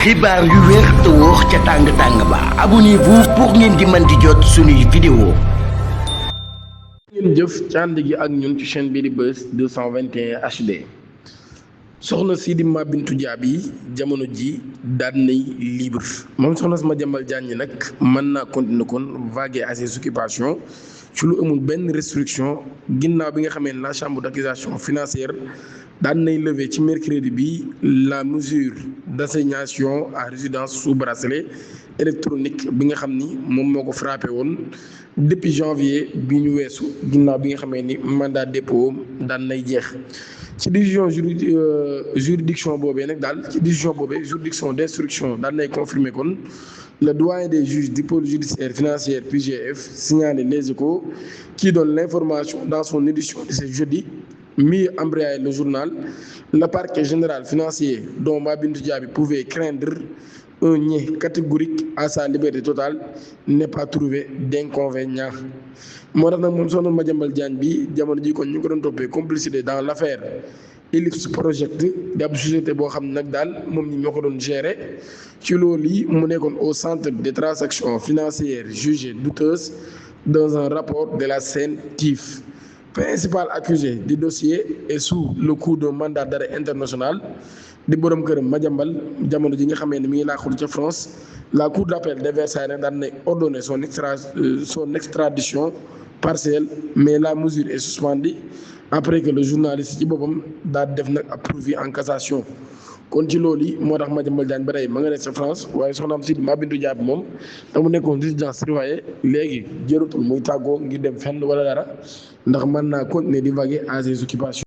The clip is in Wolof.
xibaar yu wér te wóor ca tàng ba abonnez-vous pour ngeen di mën di jot suñuy vidéo. ngeen jëf ci ànd gi ak ñun ci chaîne bi di Buzz 221 HD. soxna si di Mame Bintou Diaby jamono ji daan nay libre moom soxna si Madiambal Diagne nag mën naa continuer kon vaguer à ses occupations ci lu amul benn restriction ginnaaw bi nga xamee ne la chambre d'accusation financière daan nay lever ci mercredi bi la mesure d'assignation à résidence sous bracelet électronique bi nga xam ni moom moo ko frappé woon depuis janvier bi ñu weesu ginnaaw bi nga xamee ni mandat dépôt daan nay jeex. ci décision juridiction boobee nag daal ci décision boobee juridiction d'instruction daan nay confirmer kon le doyen des juges du pôle judiciaire financier PJF signalé Les Échos qui donne l'information dans son édition de ce jeudi mis embrayé le journal. Le parquet général financier dont Mame Bintou Diaby pouvait craindre un nié catégorique à sa liberté totale n'est pas trouvé d'inconvénient. moo tax nag moom soxna Madiambal Diagne bi jamono ji kon ñu ngi ko doon toppee complicité dans l'affaire Ellipse Project di ab société boo xam ne nag daal moom ñi ñoo ko doon gérer ci loolu yi mu nekkoon au centre des transactions financières jugées douteuses dans un rapport de la CENTIF. Principal accusé du dossier est sous le coup d'un mandat d'arrêt international di borom këram Madiambal jamono ji nga xamee ne mi ngi laaxul ca France. La cour d'appel de Versailles nag daan nay ordonné son extradition partielle mais la mesure est suspendue après que le journaliste ci boppam daal def nag ab pourvoi en cassation. kon ci loolu yi moo tax Madiambal Diagne ba tey ma nga nekk sa France waaye soxnaam si Mame Bintou Diaby moom da mu nekkoon résidence surveillée léegi jërutul muy tàggoo ngir dem fenn wala dara ndax mën naa continuer di vaguer à ses occupations.